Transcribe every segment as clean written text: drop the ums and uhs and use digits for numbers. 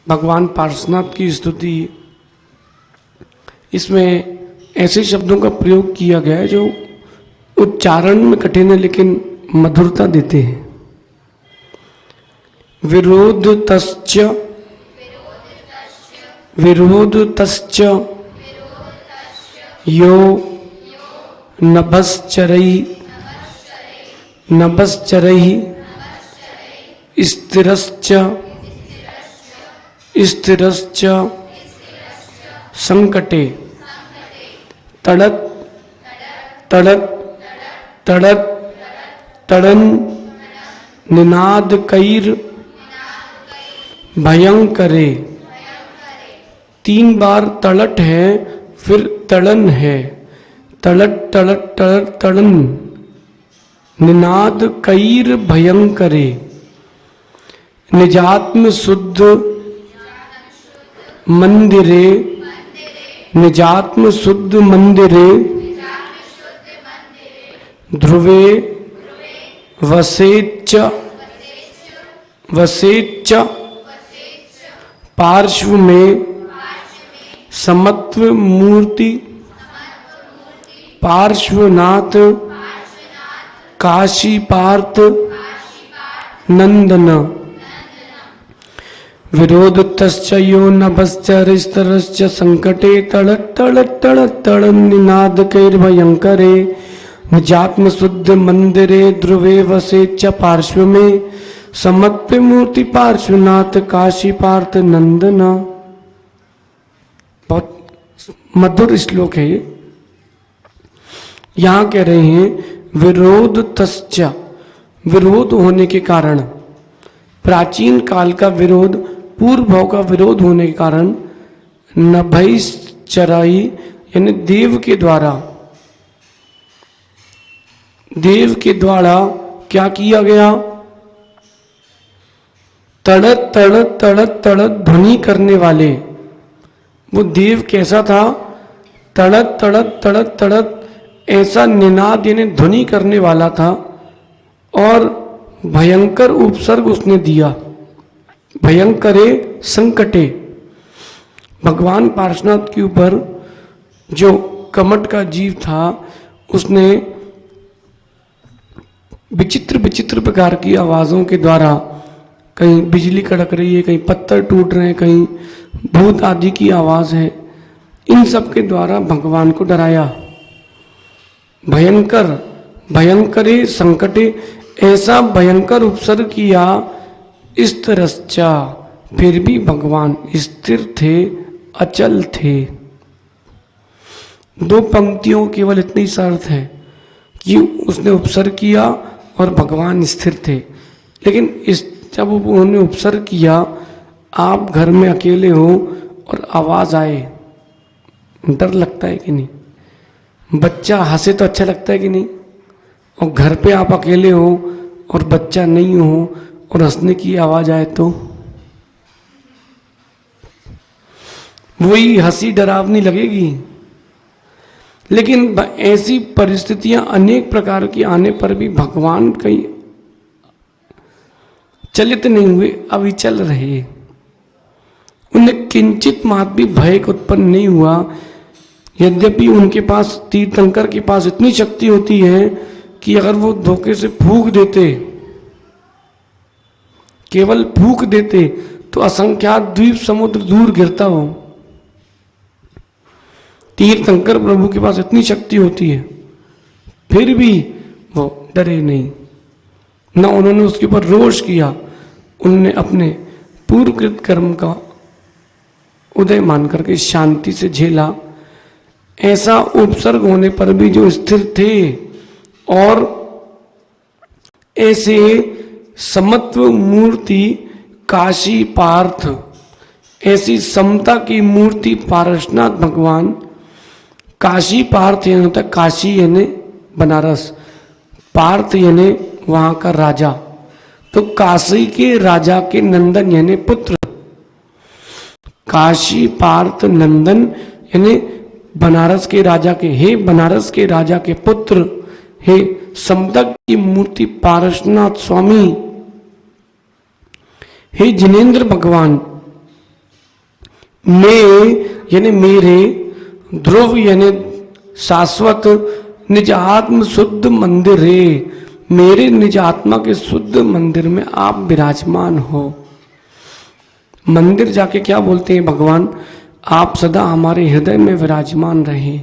भगवान पार्श्वनाथ की स्तुति, इसमें ऐसे शब्दों का प्रयोग किया गया है जो उच्चारण में कठिन है लेकिन मधुरता देते हैं। विरोधतश्च विरोधतश्च यो नभश्चरैः स्थिरश्च स्थिरश्च संकटे तड़त तड़त तड़त तड़न निनादकैर भयंकरे। 3 बार तड़ट है, फिर तड़न है। तड़ट तड़ट तड़ट तड़न निनादकैर भयंकरे। निजात्म शुद्ध मंदिरे निजात्म शुद्ध मंदिरे ध्रुवे वसेच्च वसेच्च पार्श्व में समत्व मूर्ति पार्श्वनाथ काशी पार्थ नंदन। विरोधतश्च यो नभश्चरस्तरश्च संकटे तड़त तड़त तड़त तड़न निनादकैर्भयंकरे। निजात्म शुद्ध मंदिरे ध्रुवे वसेच्च पार्श्व में समत्व मूर्ति पार्श्वनाथ काशी पार्थ नंदन। बहुत मधुर श्लोक है ये। यहां कह रहे हैं विरोधतश्च, विरोध होने के कारण, प्राचीन काल का विरोध, पूर्व भाव का विरोध होने के कारण नभश्चराई यानी देव के द्वारा क्या किया गया? तड़त तड़त तड़त तड़त ध्वनि करने वाले। वो देव कैसा था? तड़त तड़त तड़त तड़त ऐसा निनाद यानी ध्वनि करने वाला था और भयंकर उपसर्ग उसने दिया। भयंकरे संकटे। भगवान पार्श्वनाथ के ऊपर जो कमट का जीव था उसने विचित्र विचित्र प्रकार की आवाजों के द्वारा, कहीं बिजली कड़क रही है, कहीं पत्थर टूट रहे हैं, कहीं भूत आदि की आवाज है, इन सब के द्वारा भगवान को डराया। भयंकर भयंकरे संकटे, ऐसा भयंकर उपसर्ग किया। स्थिरश्चा, फिर भी भगवान स्थिर थे, अचल थे। 2 पंक्तियों केवल इतनी शर्त है कि उसने उपसर्ग किया और भगवान स्थिर थे। लेकिन जब उन्होंने उपसर्ग किया, आप घर में अकेले हो और आवाज आए, डर लगता है कि नहीं? बच्चा हंसे तो अच्छा लगता है कि नहीं? और घर पे आप अकेले हो और बच्चा नहीं हो और हंसने की आवाज आए तो वही हंसी डरावनी लगेगी। लेकिन ऐसी परिस्थितियां अनेक प्रकार की आने पर भी भगवान कहीं चलित नहीं हुए, अविचल रहे। उन्हें किंचित मात्र भी भय उत्पन्न नहीं हुआ। यद्यपि उनके पास, तीर्थंकर के पास इतनी शक्ति होती है कि अगर वो धोखे से फूंक देते, केवल फूंक देते, तो असंख्यात द्वीप समुद्र दूर गिरता हो। तीर्थंकर प्रभु के पास इतनी शक्ति होती है, फिर भी वो डरे नहीं, न उन्होंने उसके ऊपर रोष किया। उन्होंने अपने पूर्वकृत कर्म का उदय मान करके शांति से झेला। ऐसा उपसर्ग होने पर भी जो स्थिर थे और ऐसे समत्व मूर्ति काशी पार्थ, ऐसी समता की मूर्ति पारसनाथ भगवान। काशी पार्थ यानी होता काशी यानी बनारस, पार्थ यानी वहां का राजा, तो काशी के राजा के नंदन यानी पुत्र। काशी पार्थ नंदन यानी बनारस के राजा के, हे बनारस के राजा के पुत्र, हे समता की मूर्ति पारसनाथ स्वामी, हे जिनेन्द्र भगवान, मैं यानी मेरे, ध्रुव यानी शाश्वत, निज आत्म शुद्ध मंदिर रे, मेरे निज आत्मा के शुद्ध मंदिर में आप विराजमान हो। मंदिर जाके क्या बोलते हैं भगवान, आप सदा हमारे हृदय में विराजमान रहे।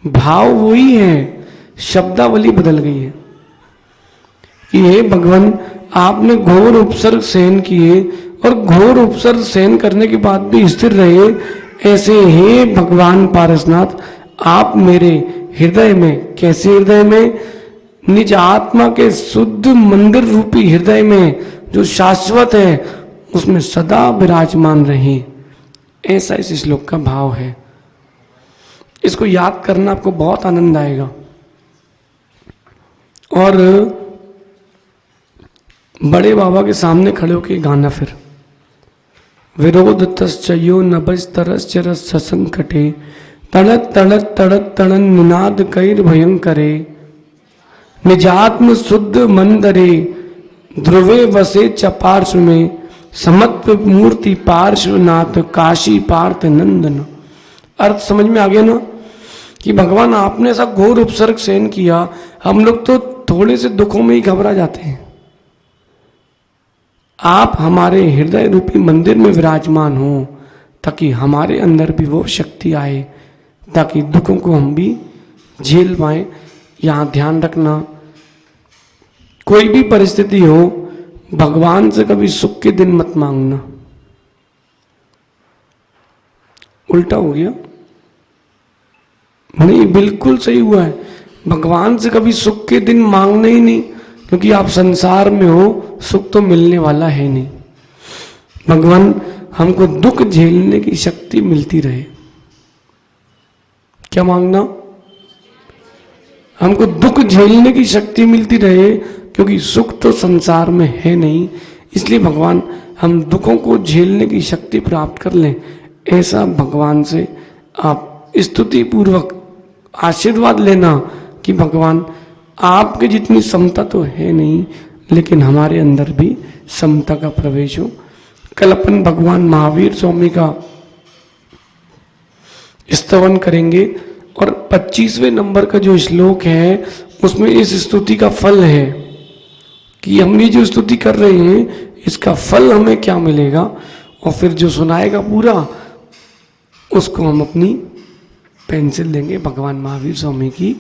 भाव वही है, शब्दावली बदल गई है कि हे भगवान आपने घोर उपसर्ग सहन किए और घोर उपसर्ग सहन करने के बाद भी स्थिर रहे, ऐसे हे भगवान पारसनाथ आप मेरे हृदय में, कैसे हृदय में, निज आत्मा के शुद्ध मंदिर रूपी हृदय में जो शाश्वत है उसमें सदा विराजमान रहे। ऐसा इस श्लोक का भाव है। इसको याद करना आपको बहुत आनंद आएगा। और बड़े बाबा के सामने खड़े होकर गाना फिर, विरोध तस्यो नभस तरस चरस ससंकटे, तड़त तड़त तड़त तड़न निनाद कैर भयंकरे, निजात्म शुद्ध मंदरे ध्रुवे वसे चपार्श्व में, समत्व मूर्ति पार्श्वनाथ काशी पार्थ नंदन। अर्थ समझ में आ गया ना कि भगवान आपने ऐसा घोर उपसर्ग सहन किया, हम लोग तो थोड़े से दुखों में ही घबरा जाते हैं। आप हमारे हृदय रूपी मंदिर में विराजमान हो ताकि हमारे अंदर भी वो शक्ति आए, ताकि दुखों को हम भी झेल पाए। यहां ध्यान रखना, कोई भी परिस्थिति हो भगवान से कभी सुख के दिन मत मांगना। उल्टा हो गया, नहीं बिल्कुल सही हुआ है। भगवान से कभी सुख के दिन मांगना ही नहीं, क्योंकि आप संसार में हो, सुख तो मिलने वाला है नहीं। भगवान हमको दुख झेलने की शक्ति मिलती रहे। क्या मांगना? हमको दुख झेलने की शक्ति मिलती रहे, क्योंकि सुख तो संसार में है नहीं। इसलिए भगवान हम दुखों को झेलने की शक्ति प्राप्त कर लें, ऐसा भगवान से आप स्तुति पूर्वक आशीर्वाद लेना कि भगवान आपके जितनी समता तो है नहीं, लेकिन हमारे अंदर भी समता का प्रवेश हो। कल अपन भगवान महावीर स्वामी का स्तवन करेंगे और 25वें नंबर का जो श्लोक है उसमें इस स्तुति का फल है कि हम ये जो स्तुति कर रहे हैं इसका फल हमें क्या मिलेगा, और फिर जो सुनाएगा पूरा उसको हम अपनी पेंसिल देंगे। भगवान महावीर स्वामी की